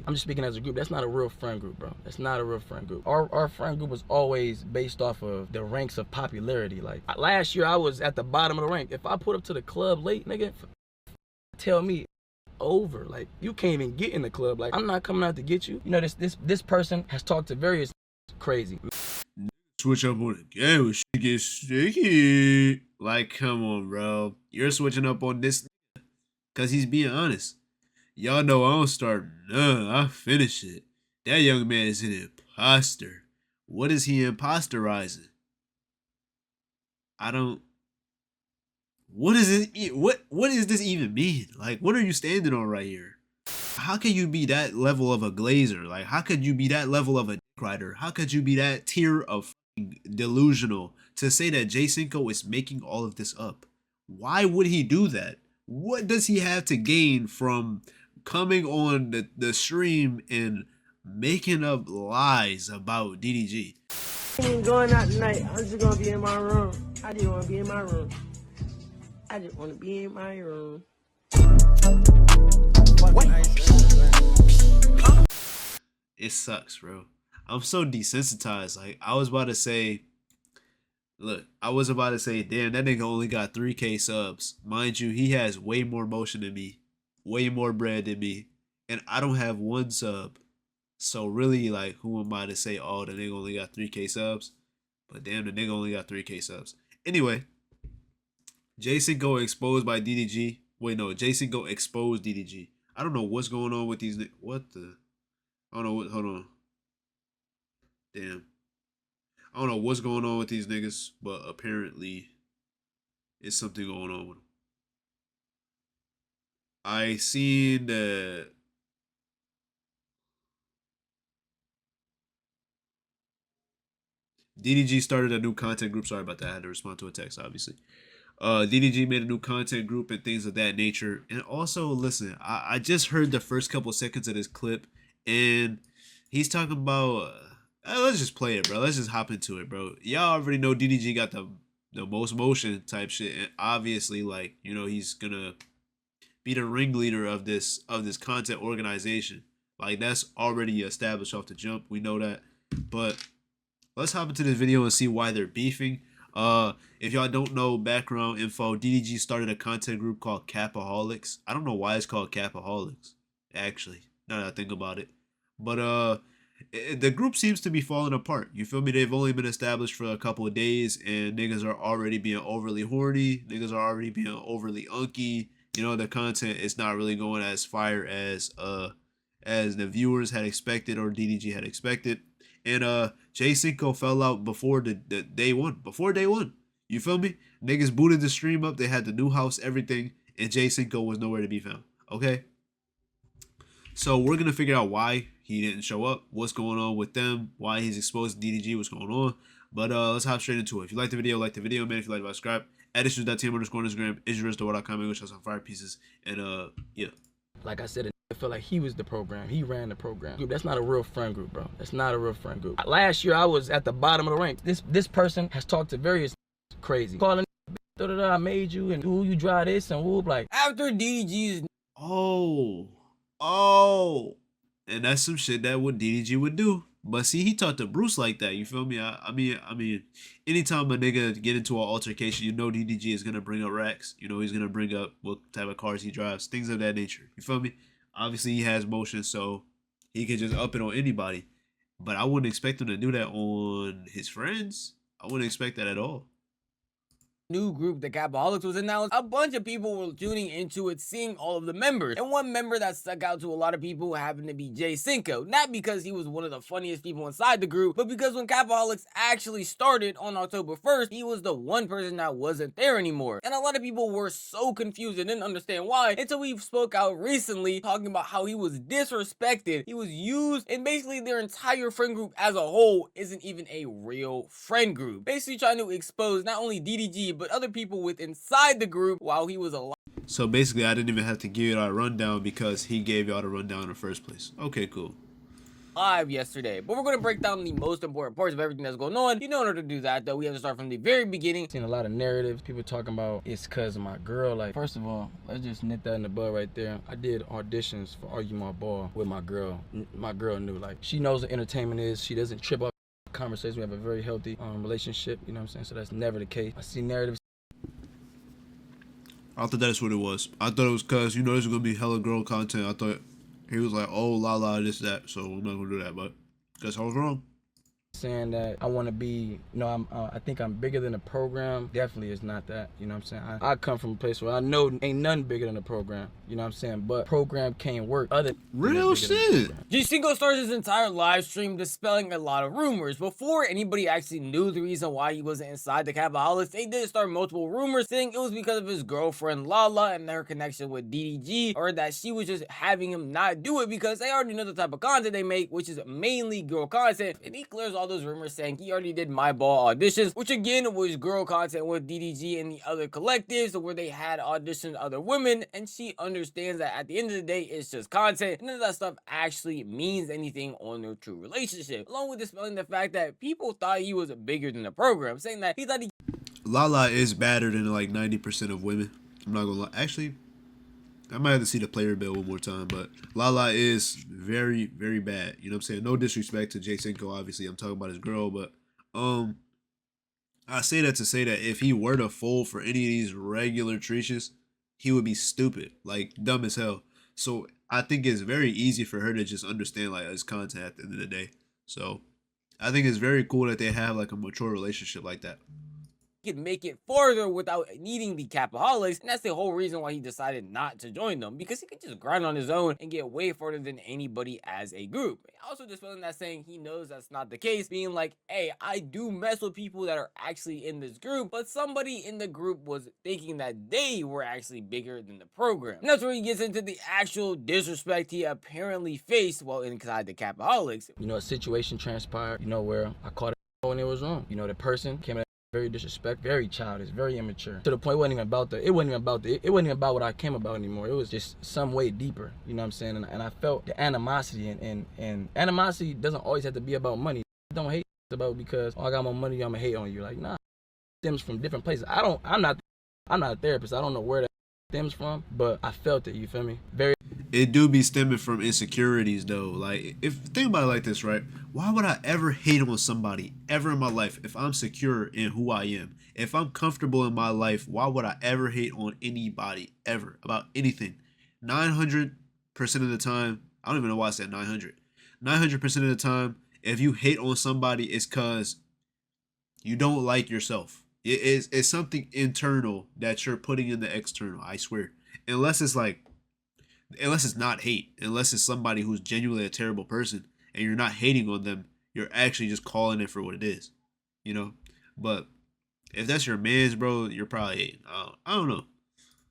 I'm just speaking as a group. That's not a real friend group, bro. That's not a real friend group. Our friend group was always based off of the ranks of popularity. Like last year, I was at the bottom of the rank. If I put up to the club late, nigga, tell me over. Like you can't even get in the club. Like I'm not coming out to get you. You know, this person has talked to various crazy. Switch up on the game when shit gets sticky. Like, come on, bro. You're switching up on this because he's being honest. Y'all know I don't start none. I finish it. That young man is an imposter. What is he imposterizing? I don't. What is it? What does this even mean? Like, what are you standing on right here? How can you be that level of a glazer? Like, how could you be that level of a dick rider? How could you be that tier of delusional to say that Jay Cinco is making all of this up? Why would he do that? What does he have to gain from coming on the stream and making up lies about DDG? I ain't going out tonight. I'm just gonna be in my room. I just wanna be in my room. I just wanna be in my room. It sucks, bro. I'm so desensitized. Like, I was about to say, look, I was about to say, damn, that nigga only got 3K subs. Mind you, he has way more motion than me, way more bread than me, and I don't have 1 sub. So really, like, who am I to say, oh, the nigga only got 3K subs? But damn, the nigga only got 3K subs. Anyway, Jay Cinco exposed by DDG. Wait, no, Jay Cinco exposed DDG. I don't know what's going on with these. What the? I don't know what. Hold on. Damn. I don't know what's going on with these niggas, but apparently, it's something going on with them. I seen that. DDG started a new content group. Sorry about that. I had to respond to a text, obviously. DDG made a new content group and things of that nature. And also, listen, I just heard the first couple seconds of this clip, and he's talking about. Let's just play it, bro. Let's just hop into it, bro. Y'all already know DDG got the most motion type shit, and obviously, like, you know, he's gonna be the ringleader of this content organization. Like, that's already established off the jump. We know that, but let's hop into this video and see why they're beefing. If y'all don't know background info, DDG started a content group called Capaholics. I don't know why it's called Capaholics, actually, now that I think about it. But the group seems to be falling apart. You feel me? They've only been established for a couple of days, and niggas are already being overly horny. Niggas are already being overly unky. You know, the content is not really going as fire as the viewers had expected or DDG had expected. And Jay Cinco fell out before the day one. Before day one. You feel me? Niggas booted the stream up. They had the new house, everything, and Jay Cinco was nowhere to be found. Okay? So we're gonna figure out why he didn't show up, what's going on with them, why he's exposed DDG, what's going on. But let's hop straight into it. If you like the video, man. If you like, subscribe. At issues.team underscore Instagram, issues.what.com, English, some fire pieces. And yeah. Like I said, I felt like he was the program. He ran the program. That's not a real friend group, bro. That's not a real friend group. Last year, I was at the bottom of the rank. This person has talked to various crazy. Calling, I made you, and who you drive this, and who, like. After DDG's. Oh. And that's some shit that what DDG would do. But see, he talked to Bruce like that. You feel me? I mean, anytime a nigga get into an altercation, you know DDG is gonna bring up racks. You know he's gonna bring up what type of cars he drives, things of that nature. You feel me? Obviously, he has motion, so he can just up it on anybody. But I wouldn't expect him to do that on his friends. I wouldn't expect that at all. New group the Capaholics was announced, a bunch of people were tuning into it, seeing all of the members, and one member that stuck out to a lot of people happened to be Jay Cinco. Not because he was one of the funniest people inside the group, but because when Capaholics actually started on October 1st, he was the one person that wasn't there anymore. And a lot of people were so confused and didn't understand why until we spoke out recently talking about how he was disrespected, he was used, and basically their entire friend group as a whole isn't even a real friend group. Basically trying to expose not only DDG but other people with inside the group while he was alive. So basically, I didn't even have to give y'all a rundown because he gave y'all the rundown in the first place. Okay, cool. live yesterday. But we're going to break down the most important parts of everything that's going on. In order to do that, though, we have to start from the very beginning. Seen a lot of narratives, people talking about it's cause of my girl. Like, first of all, let's just nip that in the bud right there. I did auditions for Argue My Ball with my girl. My girl knew, like, she knows what entertainment is. She doesn't trip up conversation. We have a very healthy relationship, you know what I'm saying? So that's never the case. I see narratives. I thought that's what it was. I thought it was cause, you know, there's gonna be hella girl content. I thought he was like, oh, la, this, that. So I'm not gonna do that, but guess I was wrong. Saying that I want to be, you know, I think I'm bigger than the program. Definitely is not that, you know what I'm saying? I come from a place where I know ain't nothing bigger than the program, you know what I'm saying? But program can't work other real shit. Jay Cinco starts his entire live stream dispelling a lot of rumors. Before anybody actually knew the reason why he wasn't inside the capaholics, they did start multiple rumors saying it was because of his girlfriend Lala and her connection with DDG, or that she was just having him not do it because they already know the type of content they make, which is mainly girl content. And he clears all those rumors saying he already did My Ball auditions, which again was girl content with DDG and the other collectives where they had auditioned other women, and she understands that at the end of the day it's just content. None of that stuff actually means anything on their true relationship, along with dispelling the fact that people thought he was bigger than the program, saying that he thought he Lala is badder than like 90% of women. I'm not gonna lie. Actually, I might have to see the player bill one more time, but Lala is very, very bad. You know what I'm saying? No disrespect to Jay Cinco, obviously. I'm talking about his girl, but I say that to say that if he were to fold for any of these regular treaches, he would be stupid, like dumb as hell. So I think it's very easy for her to just understand like his content at the end of the day. So I think it's very cool that they have like a mature relationship like that. could make it farther without needing the capaholics, and that's the whole reason why he decided not to join them, because he could just grind on his own and get way farther than anybody as a group. Also dispelling that, saying he knows that's not the case, being like, hey, I do mess with people that are actually in this group, but somebody in the group was thinking that they were actually bigger than the program. And that's where he gets into the actual disrespect he apparently faced while inside the capaholics. You know, a situation transpired, you know, where I caught it when it was wrong. You know, the person came at very disrespect, very childish, very immature. To the point it wasn't even about what I came about anymore. It was just some way deeper. You know what I'm saying? And I felt the animosity, and animosity doesn't always have to be about money. Don't hate about because I got more money, I'ma hate on you. Like, nah, it stems from different places. I'm not a therapist. I don't know where that stems from, but I felt it, you feel me? It do be stemming from insecurities though. Like, if think about it like this, right? Why would I ever hate on somebody ever in my life if I'm secure in who I am? If I'm comfortable in my life, why would I ever hate on anybody ever about anything? 900% of the time, I don't even know why I said 900. 900% of the time, if you hate on somebody, it's cause you don't like yourself. It's something internal that you're putting in the external, I swear. Unless it's not hate, unless it's somebody who's genuinely a terrible person and you're not hating on them, you're actually just calling it for what it is, you know? But if that's your man's, bro, you're probably hating. I don't know.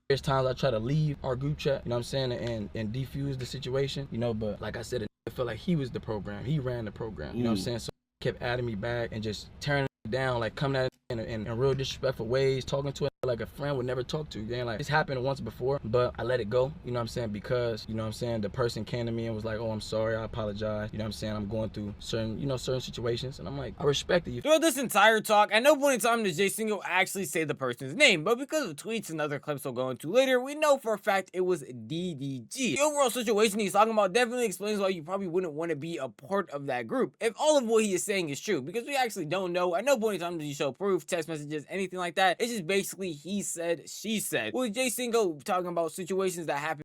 There's times I try to leave our group chat, you know what I'm saying, and defuse the situation, you know, but like I said, I felt like he was the program. He ran the program, you know what I'm saying? So he kept adding me back and just turning it down, like coming at it in real disrespectful ways, talking to it like a friend would never talk to. Then like, this happened once before, but I let it go, you know what I'm saying, because, you know what I'm saying, the person came to me and was like, oh, I'm sorry, I apologize, you know what I'm saying, I'm going through certain situations, and I'm like, I respect it. Throughout this entire talk, at no point in time does Jay Cinco actually say the person's name, but because of tweets and other clips we'll go into later, we know for a fact it was DDG. The overall situation he's talking about definitely explains why you probably wouldn't want to be a part of that group, if all of what he is saying is true, because we actually don't know. At no point in time does he show proof, text messages, anything like that. It's just basically he said, she said. With Jay Cinco talking about situations that happened.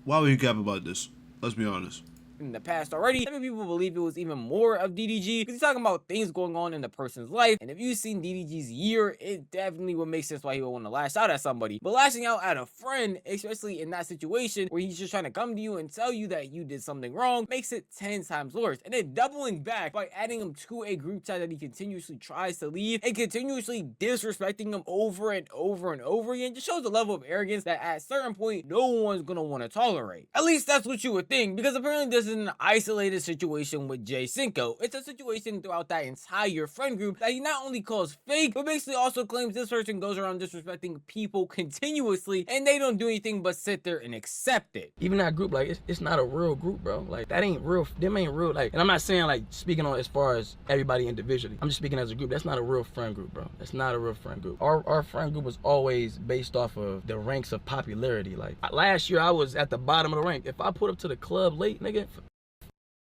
Why would you cap about this? Let's be honest. In the past already, some people believe it was even more of DDG, because he's talking about things going on in the person's life, and if you've seen DDG's year, it definitely would make sense why he would want to lash out at somebody. But lashing out at a friend, especially in that situation where he's just trying to come to you and tell you that you did something wrong, makes it 10 times worse. And then doubling back by adding him to a group chat that he continuously tries to leave and continuously disrespecting him over and over and over again just shows the level of arrogance that at a certain point no one's gonna want to tolerate. At least that's what you would think, because apparently this isn't an isolated situation with Jay Cinco. It's a situation throughout that entire friend group that he not only calls fake, but basically also claims this person goes around disrespecting people continuously, and they don't do anything but sit there and accept it. Even that group, like, it's not a real group, bro. Like, that ain't real. Them ain't real. Like, and I'm not saying, like, speaking on as far as everybody individually. I'm just speaking as a group. That's not a real friend group, bro. That's not a real friend group. Our friend group was always based off of the ranks of popularity. Like, last year I was at the bottom of the rank. If I put up to the club late, nigga,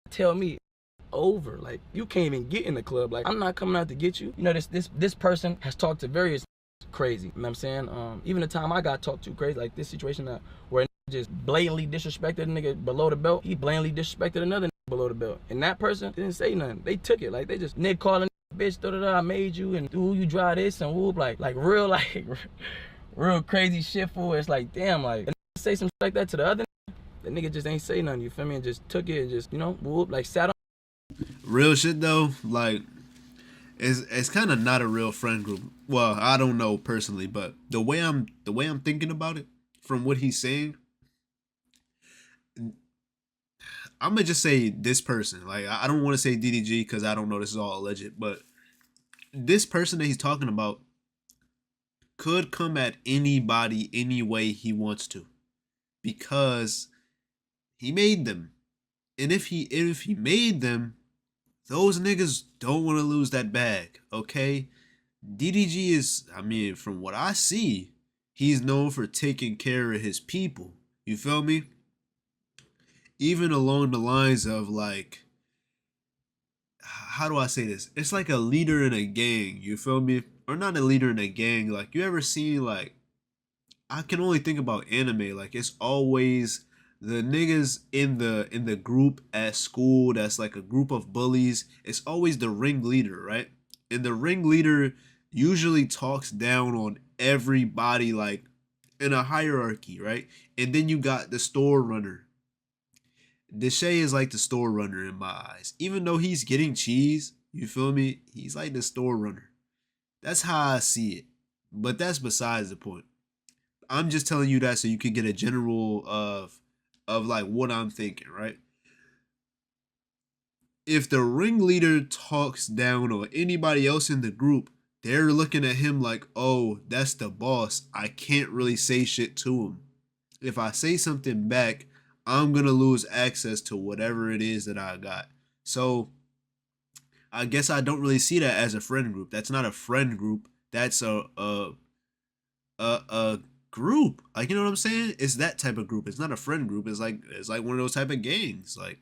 tell me over. Like, you can't even get in the club. Like, I'm not coming out to get you. You know, this person has talked to various crazy. You know what I'm saying? Even the time I got talked to crazy, like this situation where just blatantly disrespected a nigga below the belt, he blatantly disrespected another nigga below the belt. And that person didn't say nothing. They took it. Like, they just nigga calling bitch, da-da-da, I made you, and ooh, you drive this, and whoop, like real, like, real crazy shit, fool. It's like, damn, like, say some shit like that to the other nigga, the nigga just ain't say nothing, you feel me, and just took it and just, you know, whoop, like, sat on. Real shit, though, like, it's kind of not a real friend group. Well, I don't know personally, but the way I'm thinking about it, from what he's saying, I'm gonna just say this person. Like, I don't want to say DDG because I don't know, this is all alleged, but this person that he's talking about could come at anybody any way he wants to, because he made them. And if he made them, those niggas don't want to lose that bag, okay? DDG is, I mean, from what I see, he's known for taking care of his people. You feel me? Even along the lines of, like, how do I say this? It's like a leader in a gang, you feel me? Or not a leader in a gang. Like, you ever seen, like, I can only think about anime. Like, it's always the niggas in the group at school that's like a group of bullies. It's always the ringleader, right? And the ringleader usually talks down on everybody, like, in a hierarchy, right? And then you got the store runner. Deshae is like the store runner in my eyes. Even though he's getting cheese, you feel me? He's like the store runner. That's how I see it. But that's besides the point. I'm just telling you that so you can get a general of like what I'm thinking, right? If the ringleader talks down on anybody else in the group, they're looking at him like, oh, that's the boss. I can't really say shit to him. If I say something back, I'm going to lose access to whatever it is that I got. So I guess I don't really see that as a friend group. That's not a friend group. That's a group. Like, you know what I'm saying? It's that type of group. It's not a friend group. It's like one of those type of gangs. Like,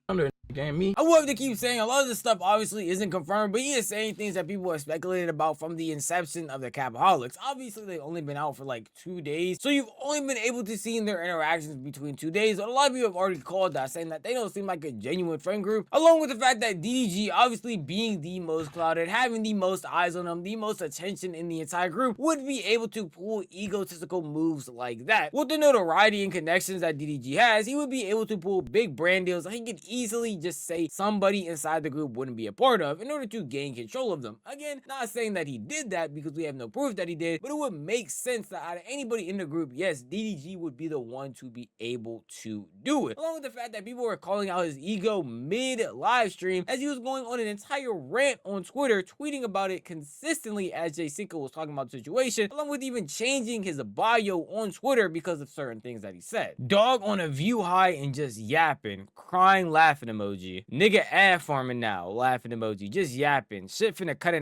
Under game me. I would have to keep saying a lot of this stuff obviously isn't confirmed, but he is saying things that people have speculated about from the inception of the capaholics. Obviously, they've only been out for like 2 days, so you've only been able to see their interactions between 2 days. But a lot of people have already called that, saying that they don't seem like a genuine friend group, along with the fact that DDG, obviously being the most clouded, having the most eyes on him, the most attention in the entire group, would be able to pull egotistical moves like that. With the notoriety and connections that DDG has, he would be able to pull big brand deals that he could easily just say somebody inside the group wouldn't be a part of in order to gain control of them. Again, not saying that he did that because we have no proof that he did, but it would make sense that out of anybody in the group, yes, DDG would be the one to be able to do it. Along with the fact that people were calling out his ego mid-live stream as he was going on an entire rant on Twitter, tweeting about it consistently as Jay Cinco was talking about the situation, along with even changing his bio on Twitter because of certain things that he said. Dog on a view high and just yapping, crying, laughing emoji. Nigga ad farming now, laughing emoji, just yapping. Shit finna cut in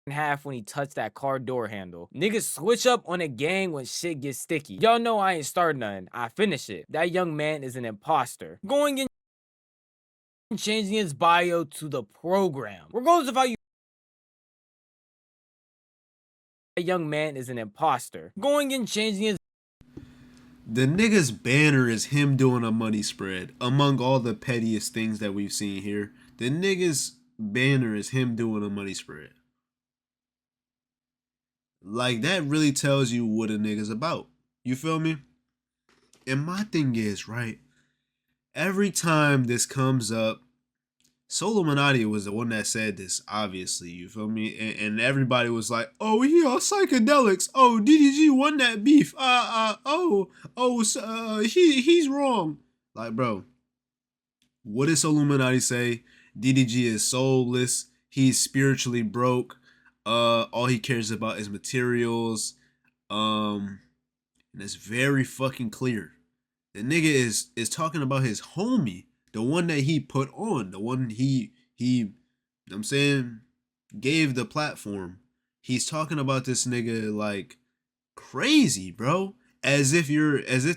half when he touched that car door handle. Niggas switch up on a gang when shit gets sticky. Y'all know I ain't start nothing. I finish it. That young man is an imposter. Going and changing his bio to the program. Regardless of how you that young man is an imposter. Going and changing his the nigga's banner is him doing a money spread. Among all the pettiest things that we've seen here, the nigga's banner is him doing a money spread. Like, that really tells you what a nigga's about. You feel me? And my thing is, right, every time this comes up, Solo Minotti was the one that said this, obviously, you feel me? And everybody was like, oh, he on psychedelics. Oh, DDG won that beef. He's wrong. Like, bro, What does Illuminati say? DDG is soulless. He's spiritually broke. All he cares about is materials. And it's very fucking clear. The nigga is talking about his homie, the one that he put on, the one he I'm saying gave the platform. He's talking about this nigga like crazy, bro. As if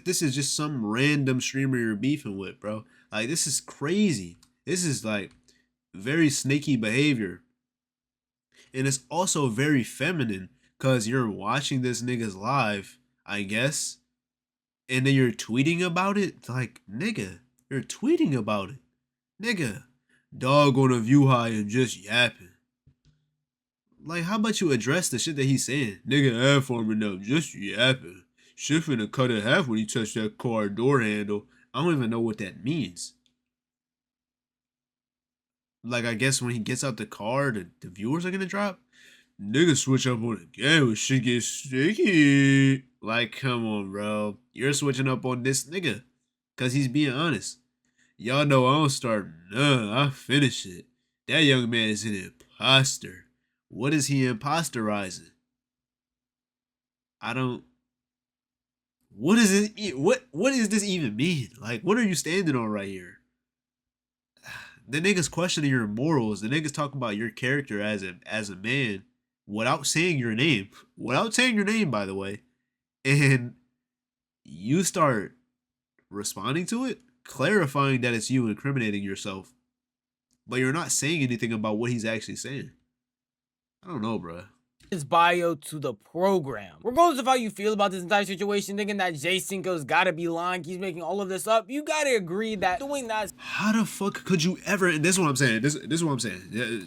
this is just some random streamer you're beefing with, bro. Like, this is crazy. This is like very snaky behavior. And it's also very feminine because you're watching this nigga's live, I guess. And then you're tweeting about it. Like, nigga, you're tweeting about it. Nigga, dog on a view high and just yapping. Like, how about you address the shit that he's saying? Nigga, ad farming up, just yapping. Shit finna cut in half when he touched that car door handle. I don't even know what that means. Like, I guess when he gets out the car, the viewers are gonna drop. Nigga switch up on the game when shit gets sticky. Like, come on, bro. You're switching up on this nigga. Cause he's being honest. Y'all know I don't start none. I finish it. That young man is an imposter. What is he imposterizing? What is it? What does this even mean? Like, what are you standing on right here? The nigga's questioning your morals. The nigga's talking about your character as a man without saying your name. Without saying your name, by the way. And you start responding to it, clarifying that it's you, incriminating yourself. But you're not saying anything about what he's actually saying. I don't know, bruh. His bio to the program. Regardless of how you feel about this entire situation, thinking that Jay Cinco's gotta be lying, he's making all of this up, you gotta agree that doing that. How the fuck could you ever? And this is what I'm saying. This is what I'm saying.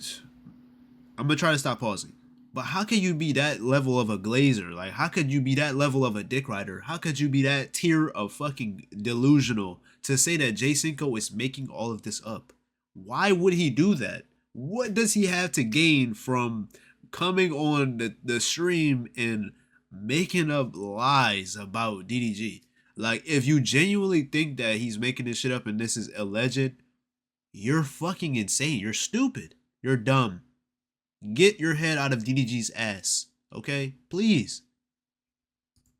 I'm gonna try to stop pausing. But how can you be that level of a glazer? Like, how could you be that level of a dick rider? How could you be that tier of fucking delusional to say that Jay Cinco is making all of this up? Why would he do that? What does he have to gain from coming on the stream and making up lies about DDG? Like, if you genuinely think that he's making this shit up and this is alleged, you're fucking insane. You're stupid. You're dumb. Get your head out of DDG's ass, okay? Please.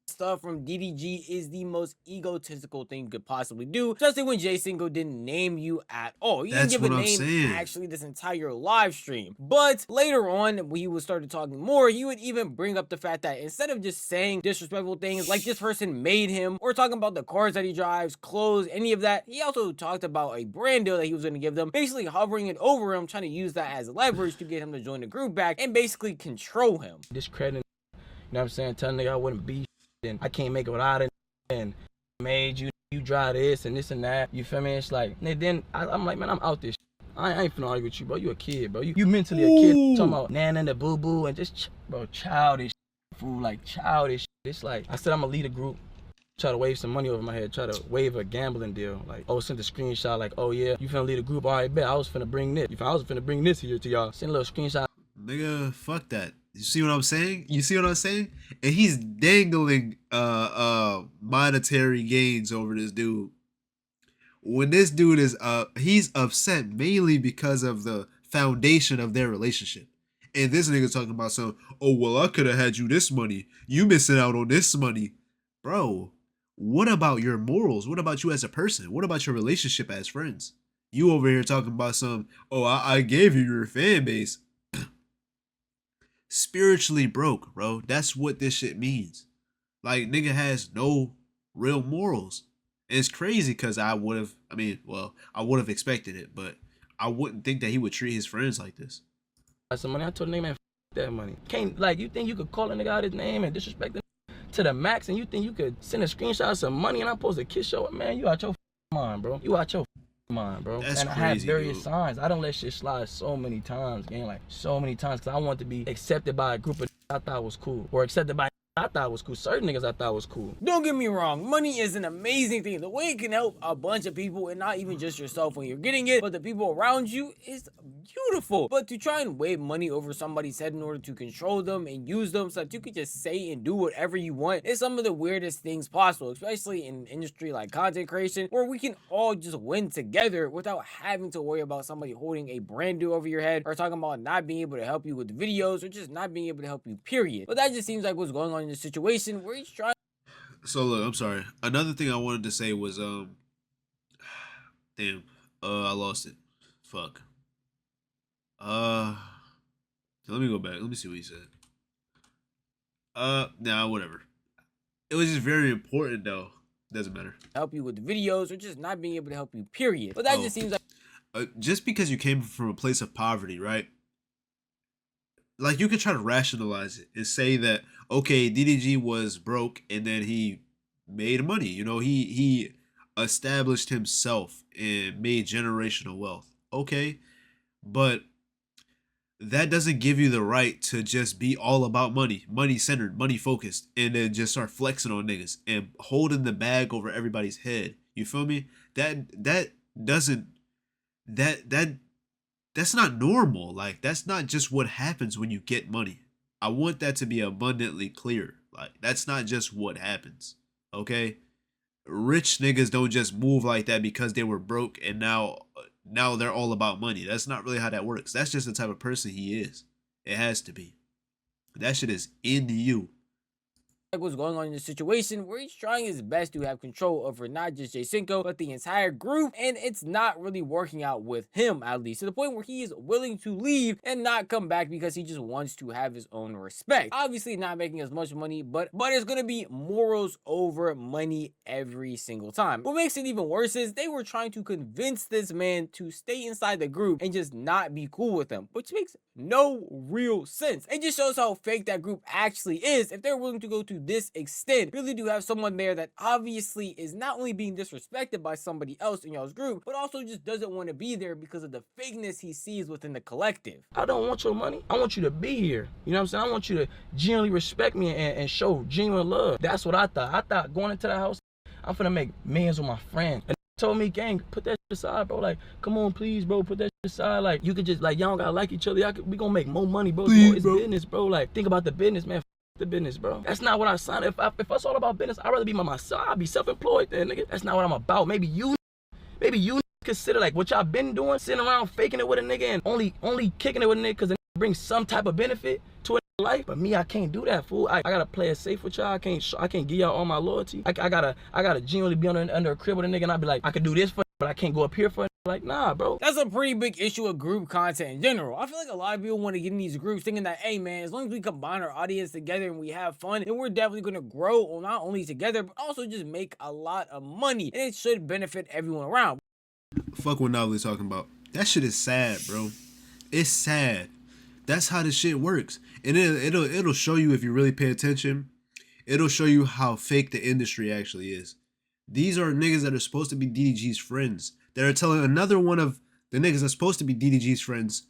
Stuff from DDG is the most egotistical thing you could possibly do, especially when Jay Cinco didn't name you at all. He didn't give a name actually this entire live stream. But later on, when he started talking more, he would even bring up the fact that instead of just saying disrespectful things like this person made him, or talking about the cars that he drives, clothes, any of that, he also talked about a brand deal that he was going to give them, basically hovering it over him, trying to use that as leverage to get him to join the group back and basically control him. Discrediting, you know what I'm saying? Telling nigga I wouldn't be, and I can't make it without it, and made you drive this and this and that. You feel me? It's like, and then I'm like, man, I'm out this. I ain't finna argue with you, bro. You a kid, bro. You mentally a kid. Talking about nana and the boo boo and just bro, childish fool, like childish. It's like I said, I'm gonna lead a group. Try to wave some money over my head. Try to wave a gambling deal. Like, oh, send a screenshot. Like, oh yeah, you finna lead a group. All right, bet. I was finna bring this. I was finna bring this here to y'all. Send a little screenshot. Nigga, fuck that. You see what I'm saying? You see what I'm saying? And he's dangling monetary gains over this dude. When this dude is he's upset mainly because of the foundation of their relationship. And this nigga talking about some, oh well, I could have had you this money. You missing out on this money. Bro, what about your morals? What about you as a person? What about your relationship as friends? You over here talking about some, oh, I gave you your fan base. Spiritually broke, bro. That's what this shit means. Like, nigga has no real morals. And it's crazy because I would have expected it, but I wouldn't think that he would treat his friends like this. Some money. I told the nigga, man, f that money. Can't, like, you think you could call a nigga out his name and disrespect him to the max, and you think you could send a screenshot of some money and I'm supposed to kiss your, man, you out your mind, bro. You out your mind, bro. That's and crazy, I have various dude. signs. I don't let shit slide so many times, gang, like so many times, because I want to be accepted by a group of I thought was cool, or accepted by I thought was cool. Certain niggas I thought was cool. Don't get me wrong, money is an amazing thing. The way it can help a bunch of people, and not even just yourself when you're getting it, but the people around you, is beautiful. But to try and wave money over somebody's head in order to control them and use them so that you can just say and do whatever you want is some of the weirdest things possible, especially in an industry like content creation, where we can all just win together without having to worry about somebody holding a brand deal over your head, or talking about not being able to help you with videos, or just not being able to help you, period. But that just seems like what's going on in this situation where he's trying. So look, I'm sorry. Another thing I wanted to say was damn, I lost it. Fuck. Let me go back. Let me see what he said. Nah, whatever. It was just very important though. Doesn't matter. Help you with videos, or just not being able to help you, period. But that just seems like just because you came from a place of poverty, right? Like, you could try to rationalize it and say that, okay, DDG was broke and then he made money. You know, he established himself and made generational wealth. Okay, but that doesn't give you the right to just be all about money, money centered, money focused, and then just start flexing on niggas and holding the bag over everybody's head. You feel me? That's not normal. Like, that's not just what happens when you get money. I want that to be abundantly clear. Like, that's not just what happens. Okay? Rich niggas don't just move like that because they were broke and now they're all about money. That's not really how that works. That's just the type of person he is. It has to be. That shit is in you. like what's going on in the situation where he's trying his best to have control over not just Jay Cinco, but the entire group, and it's not really working out with him, at least, to the point where he is willing to leave and not come back because he just wants to have his own respect. Obviously not making as much money, but it's gonna be morals over money every single time. What makes it even worse is they were trying to convince this man to stay inside the group and just not be cool with them, which makes no real sense. It just shows how fake that group actually is if they're willing to go to this extent. Really do have someone there that obviously is not only being disrespected by somebody else in y'all's group, but also just doesn't want to be there because of the fakeness he sees within the collective. I don't want your money. I want you to be here. You know what I'm saying? I want you to genuinely respect me and show genuine love. That's what I thought. I thought going into the house, I'm finna make millions with my friend. And told me, gang, put that shit aside, bro. Like, come on, please, bro, put that shit aside. Like, you could just, like, y'all don't gotta like each other. We gonna make more money, bro. Please, it's business, bro. Like, think about the business, man. F the business, bro. That's not what I signed. If it's all about business, I'd rather be by myself. I'd be self-employed then, nigga. That's not what I'm about. Maybe you consider, like, what y'all been doing, sitting around faking it with a nigga and only kicking it with a nigga because it brings some type of benefit to a life. But me, I can't do that, fool. I gotta play it safe with y'all. I can't give y'all all my loyalty. I gotta genuinely be under a crib with a nigga and I'd be like, I could do this for, but I can't go up here for. Like, nah, bro. That's a pretty big issue with group content in general. I feel like a lot of people want to get in these groups thinking that, hey, man, as long as we combine our audience together and we have fun, then we're definitely going to grow not only together, but also just make a lot of money. And it should benefit everyone around. Fuck what Novelty's talking about. That shit is sad, bro. It's sad. That's how this shit works. And it'll show you if you really pay attention. It'll show you how fake the industry actually is. These are niggas that are supposed to be DDG's friends. That are telling another one of the niggas that's supposed to be DDG's friends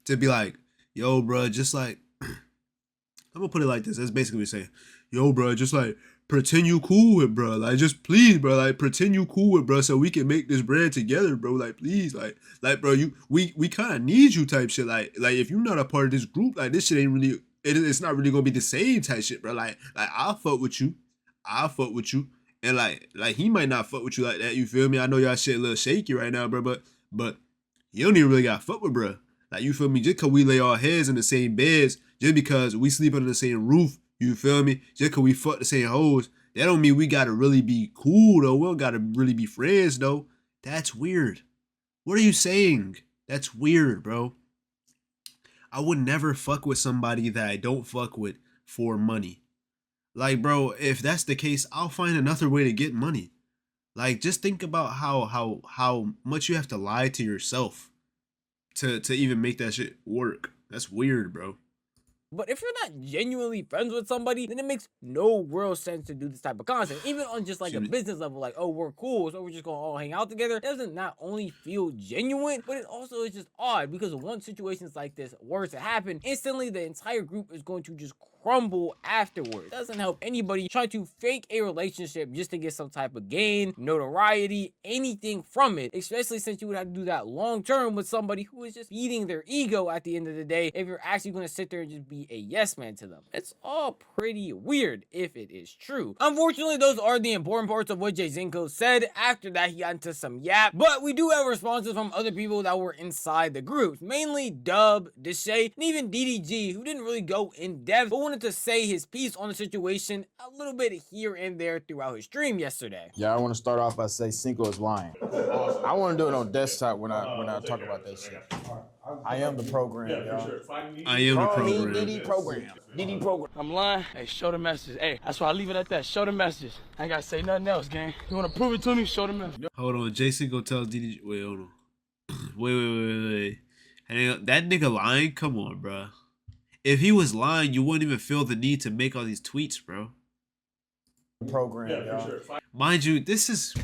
to be like, yo, bro, just like, I'm gonna put it like this. That's basically what he's saying. Yo, bro, just like, pretend you cool with, bro. Like, just please, bro, like, pretend you cool with, bro, so we can make this bread together, bro. Like, please, like, bro, we kind of need you type shit. Like, if you're not a part of this group, like, this shit ain't really, it's not really gonna be the same type shit, bro. Like, I'll fuck with you. And like he might not fuck with you like that, you feel me? I know y'all shit a little shaky right now, bro, but you don't even really got fuck with, bro. Like, you feel me? Just cause we lay our heads in the same beds, just because we sleep under the same roof, you feel me? Just cause we fuck the same hoes, that don't mean we gotta really be cool though. We don't gotta really be friends though. That's weird. What are you saying? That's weird, bro. I would never fuck with somebody that I don't fuck with for money. Like, bro, if that's the case, I'll find another way to get money. Like, just think about how much you have to lie to yourself to even make that shit work. That's weird, bro. But if you're not genuinely friends with somebody, then it makes no real sense to do this type of content. Even on just like a business level, like, oh, we're cool, so we're just gonna all hang out together. It doesn't not only feel genuine, but it also is just odd, because once situations like this were to happen, instantly the entire group is going to just crumble afterwards. It doesn't help anybody trying to fake a relationship just to get some type of gain, notoriety, anything from it, especially since you would have to do that long term with somebody who is just feeding their ego at the end of the day if you're actually going to sit there and just be a yes man to them. It's all pretty weird if it is true. Unfortunately, those are the important parts of what Jay Cinco said. After that, he got into some yap, but we do have responses from other people that were inside the groups, mainly Dub, Deshae, and even DDG, who didn't really go in depth, but wanted to say his piece on the situation a little bit here and there throughout his stream yesterday. Yeah, I want to start off by saying Cinco is lying. I want to do it on desktop when I talk about that shit. I am the program, y'all. I am the Call me program. DD program. DD program. I'm lying. Hey, show the message. Hey, that's why I leave it at that. Show the message. I ain't gotta say nothing else, gang. You wanna prove it to me? Show the message. Hold on, Jay Cinco tells DDG. Wait, hold on. Wait. Hey, that nigga lying? Come on, bro. If he was lying, you wouldn't even feel the need to make all these tweets, bro. Program, y'all. Mind you, he's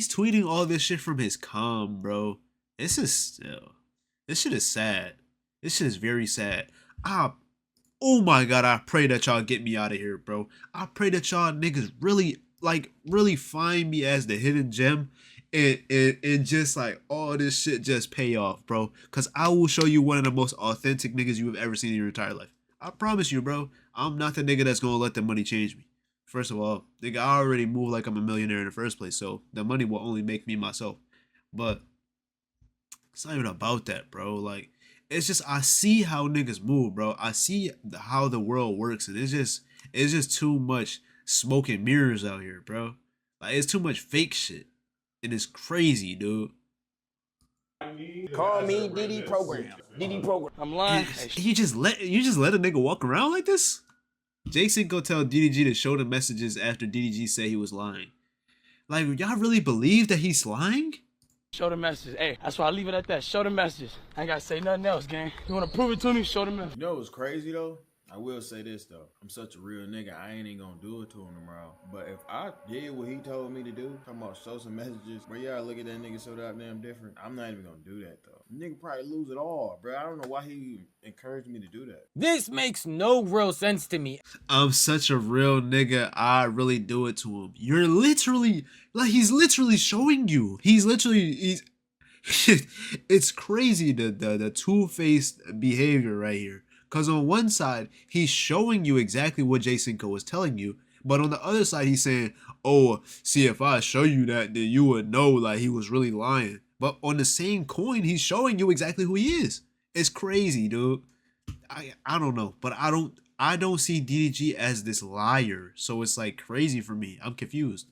tweeting all this shit from his comm, bro. This shit is sad. This shit is very sad. Oh my god, I pray that y'all get me out of here, bro. I pray that y'all niggas really find me as the hidden gem and just like all this shit just pay off, bro. Cause I will show you one of the most authentic niggas you have ever seen in your entire life. I promise you, bro. I'm not the nigga that's gonna let the money change me. First of all, nigga, I already move like I'm a millionaire in the first place, so the money will only make me myself. But it's not even about that, bro. Like, it's just I see how niggas move, bro. I see how the world works, and it's just too much smoke and mirrors out here, bro. Like, it's too much fake shit, and it's crazy, dude. Call me DD program. DD program. I'm lying. You just let a nigga walk around like this? Jay Cinco tell DDG to show the messages after DDG said he was lying. Like, y'all really believe that he's lying? Show the message. Hey, that's why I leave it at that. Show the message. I ain't gotta say nothing else, gang. You wanna prove it to me? Show the message. You know what's crazy though? I will say this though. I'm such a real nigga. I ain't even gonna do it to him tomorrow. But if I did what he told me to do, talking about show some messages, bro, y'all look at that nigga so damn different. I'm not even gonna do that though. Nigga probably lose it all, bro. I don't know why he encouraged me to do that. This makes no real sense to me. I'm such a real nigga. I really do it to him. You're literally, like, he's literally showing you. He's it's crazy the two-faced behavior right here. Cause on one side, he's showing you exactly what Jay Cinco was telling you. But on the other side, he's saying, oh, see, if I show you that, then you would know like he was really lying. But on the same coin, he's showing you exactly who he is. It's crazy, dude. I don't know, but I don't see DDG as this liar. So it's like crazy for me. I'm confused.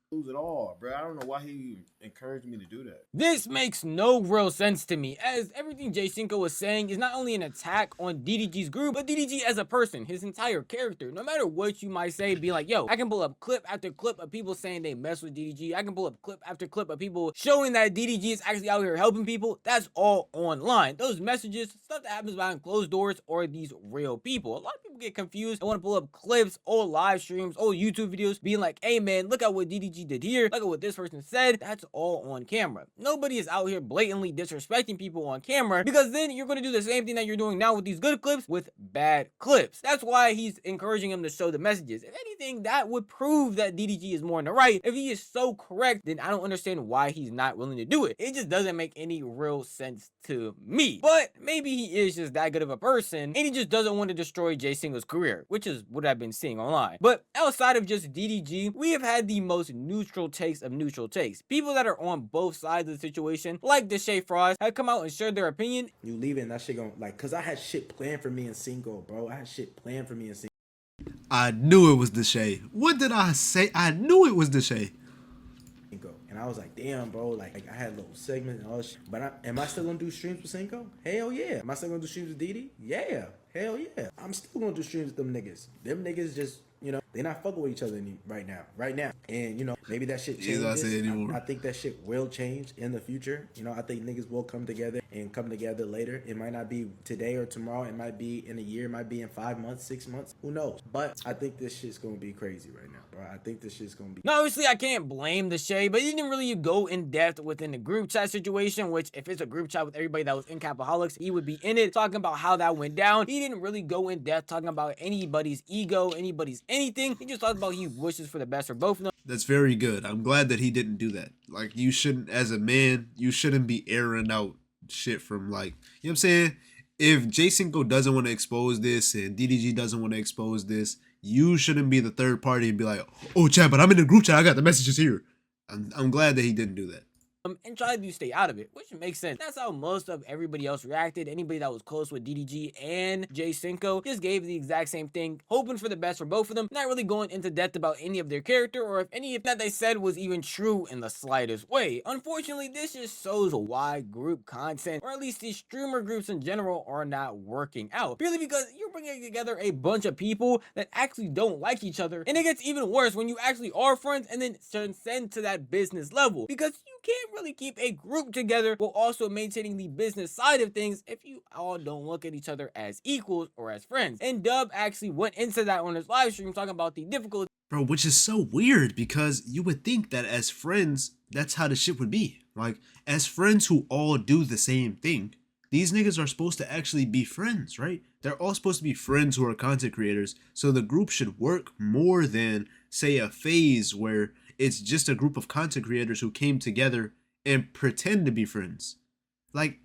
Lose it all, bro. I don't know why he encouraged me to do that. This makes no real sense to me, as everything Jay Cinco was saying is not only an attack on DDG's group, but DDG as a person, his entire character. No matter what you might say, be like, yo, I can pull up clip after clip of people saying they mess with DDG. I can pull up clip after clip of people showing that DDG is actually out here helping people. That's all online. Those messages, stuff that happens behind closed doors, are these real people. A lot of people get confused. They want to pull up clips, old live streams, old YouTube videos, being like, hey man, look at what DDG did here, look at what this person said. That's all on camera. Nobody is out here blatantly disrespecting people on camera, because then you're going to do the same thing that you're doing now with these good clips with bad clips. That's why he's encouraging him to show the messages. If anything, that would prove that DDG is more in the right. If he is so correct, then I don't understand why he's not willing to do it. It just doesn't make any real sense to me. But maybe he is just that good of a person, and he just doesn't want to destroy Jay Cinco's career, which is what I've been seeing online. But outside of just DDG, we have had the most neutral takes of neutral takes. People that are on both sides of the situation, like Deshae Frost, have come out and shared their opinion. You leaving, that shit gonna, like, cause I had shit planned for me and Cinco, bro. I had shit planned for me and Cinco. I knew it was Deshae. What did I say? I knew it was Deshae. And I was like, damn, bro, like I had little segments and all this shit. But am I still gonna do streams with Cinco? Hell yeah. Am I still gonna do streams with DD? Yeah. Hell yeah. I'm still gonna do streams with them niggas. Them niggas just, you know, they not fucking with each other right now. And, you know, maybe that shit changes. I think that shit will change in the future. You know, I think niggas will come together and come together later. It might not be today or tomorrow. It might be in a year. It might be in 5 months, 6 months. Who knows? But I think this shit's gonna be crazy right now, bro. bro. I think this shit's gonna be. Now, obviously, I can't blame the Shay, but he didn't really go in depth within the group chat situation, which if it's a group chat with everybody that was in Capaholics, he would be in it talking about how that went down. He didn't really go in depth talking about anybody's ego, anybody's anything. He just talked about he wishes for the best for both of them. That's very good. I'm glad that he didn't do that. Like, you shouldn't, as a man, you shouldn't be airing out shit from, like, you know what I'm saying? If Jay Cinco doesn't want to expose this and DDG doesn't want to expose this, you shouldn't be the third party and be like, oh, chat, but I'm in the group chat. I got the messages here. I'm glad that he didn't do that. And tried to stay out of it, which makes sense. That's how most of everybody else reacted. Anybody that was close with DDG and Jay Cinco just gave the exact same thing, hoping for the best for both of them, not really going into depth about any of their character or if any of that they said was even true in the slightest way. Unfortunately, this just shows why group content, or at least these streamer groups in general, are not working out. Purely because you're bringing together a bunch of people that actually don't like each other, and it gets even worse when you actually are friends and then transcend to that business level, because you can't really keep a group together while also maintaining the business side of things if you all don't look at each other as equals or as friends. And Dub actually went into that on his live stream talking about the difficulty. Bro, which is so weird because you would think that as friends, that's how the shit would be. Like, as friends who all do the same thing, these niggas are supposed to actually be friends, right? They're all supposed to be friends who are content creators, so the group should work more than, say, a phase where it's just a group of content creators who came together and pretend to be friends. Like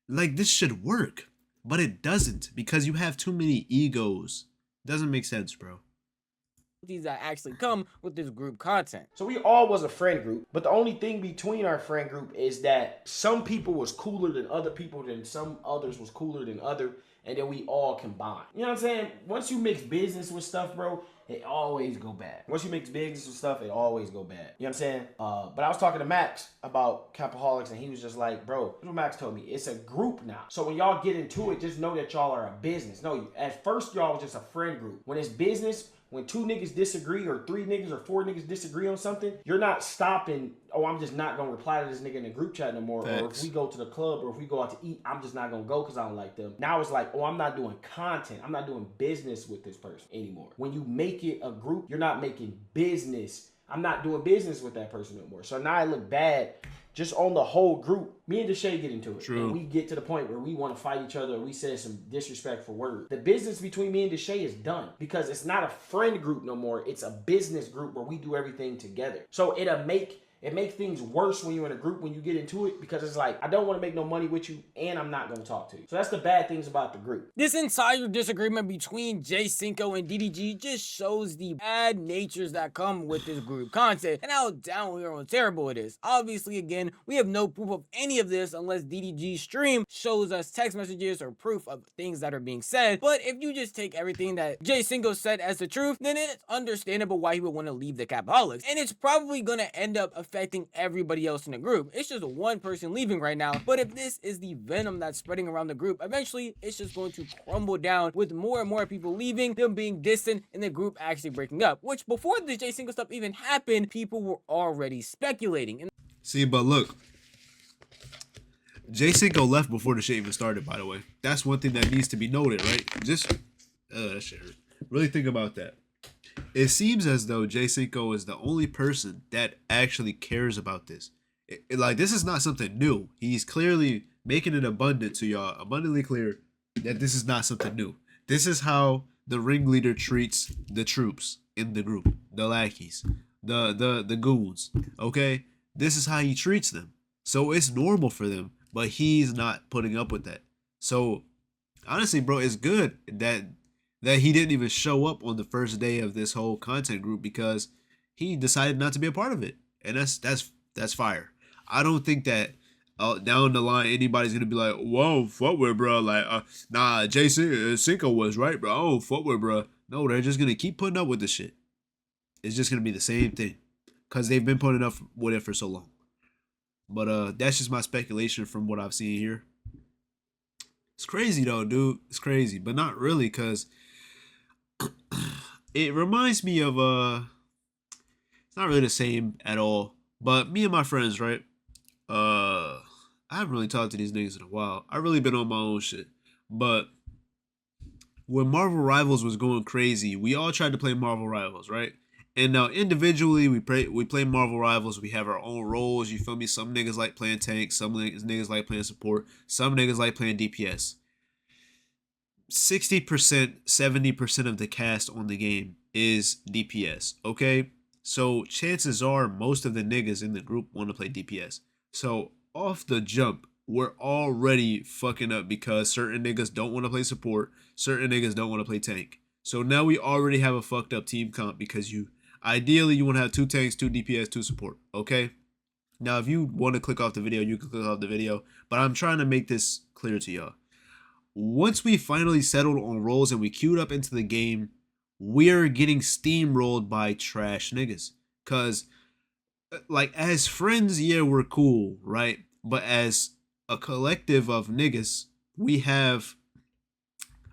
this should work, but it doesn't because you have too many egos. Doesn't make sense, bro. These that actually come with this group content. So we all was a friend group, but the only thing between our friend group is that some people was cooler than other people, then some others was cooler than other, and then we all combined. You know what I'm saying? Once you mix business with stuff, bro, it always go bad. Once you mix business with stuff, it always go bad. You know what I'm saying? But I was talking to Max about Capaholics, and he was just like, bro, here's what Max told me. It's a group now. So when y'all get into it, just know that y'all are a business. No, at first y'all was just a friend group. When it's business, when 2 niggas disagree or 3 niggas or 4 niggas disagree on something, you're not stopping, oh, I'm just not going to reply to this nigga in the group chat no more. Thanks. Or if we go to the club or if we go out to eat, I'm just not going to go because I don't like them. Now it's like, oh, I'm not doing content. I'm not doing business with this person anymore. When you make it a group, you're not making business. I'm not doing business with that person no more. So now I look bad just on the whole group. Me and Deshae get into it. True. And we get to the point where we want to fight each other. Or we say some disrespectful words. The business between me and Deshae is done because it's not a friend group no more. It's a business group where we do everything together. So it'll make things worse when you're in a group when you get into it because it's like, I don't want to make no money with you and I'm not going to talk to you. So that's the bad things about the group. This entire disagreement between Jay Cinco and DDG just shows the bad natures that come with this group content and how downhill and terrible it is. Obviously, again, we have no proof of any of this unless DDG's stream shows us text messages or proof of things that are being said. But if you just take everything that Jay Cinco said as the truth, then it's understandable why he would want to leave the Capaholics. And it's probably going to end up affecting everybody else in the group. It's just one person leaving right now, but if this is the venom that's spreading around the group, eventually it's just going to crumble down with more and more people leaving, them being distant, and the group actually breaking up, which before the Jay Cinco stuff even happened, people were already speculating. And See, but look, Jay Cinco left before the shit even started, by the way. That's one thing that needs to be noted, right? Just, that shit hurt. Really think about that. It seems as though Jay Cinco is the only person that actually cares about this. Like, this is not something new. He's clearly making it abundant to y'all, abundantly clear that this is not something new. This is how the ringleader treats the troops in the group, the lackeys, the goons, okay? This is how he treats them. So it's normal for them, but he's not putting up with that. So, honestly, bro, it's good that he didn't even show up on the first day of this whole content group because he decided not to be a part of it. And that's fire. I don't think that down the line anybody's gonna be like, whoa, fuck with bro. Like, nah, Jay Cinco was right, bro. Oh, fuck with bro. No, they're just gonna keep putting up with this shit. It's just gonna be the same thing because they've been putting up with it for so long. But that's just my speculation from what I've seen here. It's crazy though, dude. It's crazy, but not really, cause it reminds me of it's not really the same at all. But me and my friends, right? I haven't really talked to these niggas in a while. I've really been on my own shit. But when Marvel Rivals was going crazy, we all tried to play Marvel Rivals, right? And now individually, we play Marvel Rivals. We have our own roles. You feel me? Some niggas like playing tank. Some niggas like playing support. Some niggas like playing DPS. 60%, 70% of the cast on the game is DPS. Okay, so chances are most of the niggas in the group want to play DPS. So off the jump, we're already fucking up because certain niggas don't want to play support. Certain niggas don't want to play tank. So now we already have a fucked up team comp because ideally you want to have 2 tanks, 2 DPS, 2 support. Okay. Now if you want to click off the video, you can click off the video. But I'm trying to make this clear to y'all. Once we finally settled on roles and we queued up into the game, we're getting steamrolled by trash niggas. Cause like as friends, yeah, we're cool, right? But as a collective of niggas, we have,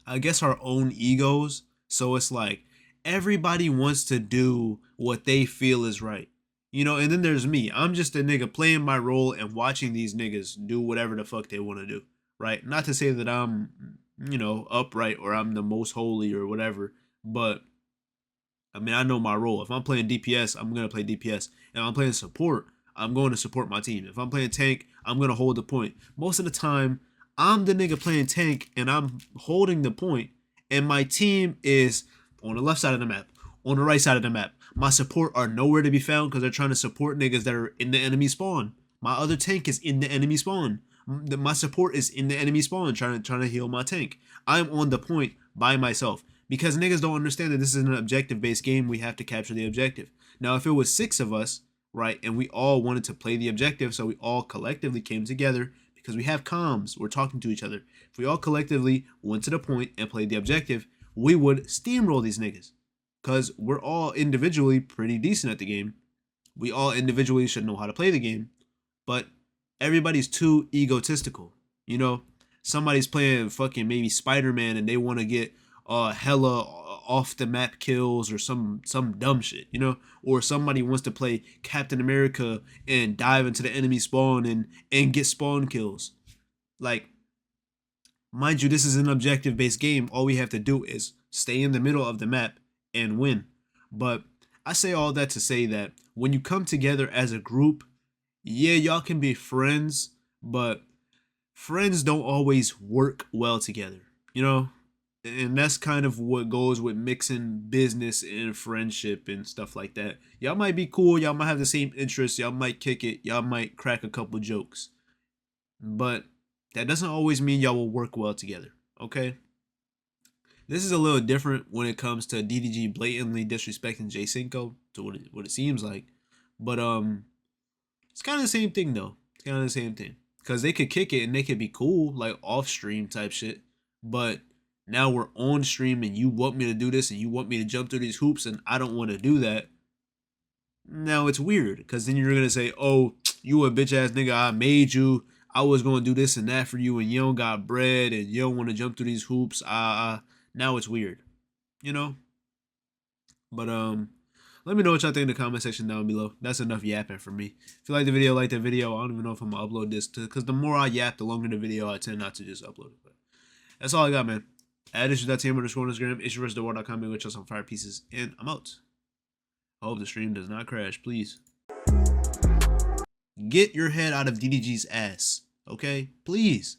I guess, our own egos. So it's like everybody wants to do what they feel is right. You know, and then there's me. I'm just a nigga playing my role and watching these niggas do whatever the fuck they want to do. Right? Not to say that I'm, you know, upright or I'm the most holy or whatever, but I mean, I know my role. If I'm playing DPS, I'm going to play DPS. If I'm playing support, I'm going to support my team. If I'm playing tank, I'm going to hold the point. Most of the time, I'm the nigga playing tank and I'm holding the point, and my team is on the left side of the map, on the right side of the map. My support are nowhere to be found because they're trying to support niggas that are in the enemy spawn. My other tank is in the enemy spawn. My support is in the enemy spawn trying to heal my tank. I'm on the point by myself because niggas don't understand that this is an objective based game. We have to capture the objective. Now, if it was 6 of us, right, and we all wanted to play the objective, so we all collectively came together because we have comms, we're talking to each other. If we all collectively went to the point and played the objective, we would steamroll these niggas because we're all individually pretty decent at the game. We all individually should know how to play the game, but everybody's too egotistical. You know, somebody's playing fucking maybe Spider-Man and they want to get hella off the map kills or some dumb shit, you know, or somebody wants to play Captain America and dive into the enemy spawn and get spawn kills. Like, mind you, this is an objective based game. All we have to do is stay in the middle of the map and win. But I say all that to say that when you come together as a group, yeah, y'all can be friends, but friends don't always work well together, you know? And that's kind of what goes with mixing business and friendship and stuff like that. Y'all might be cool, y'all might have the same interests, y'all might kick it, y'all might crack a couple jokes. But that doesn't always mean y'all will work well together, okay? This is a little different when it comes to DDG blatantly disrespecting Jay Cinco, to what it seems like. But it's kind of the same thing though. It's kind of the same thing. Because they could kick it and they could be cool, like off stream type shit. But now we're on stream and you want me to do this and you want me to jump through these hoops and I don't want to do that. Now it's weird. Because then you're going to say, oh, you a bitch ass nigga. I made you. I was going to do this and that for you and you don't got bread and you don't want to jump through these hoops. Now it's weird. You know? But let me know what y'all think in the comment section down below. That's enough yapping for me. If you like the video, like the video. I don't even know if I'm going to upload this because the more I yap, the longer the video, I tend not to just upload it. But that's all I got, man. @issue.tm on Instagram, issueversethe.com, and go check some fire pieces, and I'm out. I hope the stream does not crash, please. Get your head out of DDG's ass, okay? Please.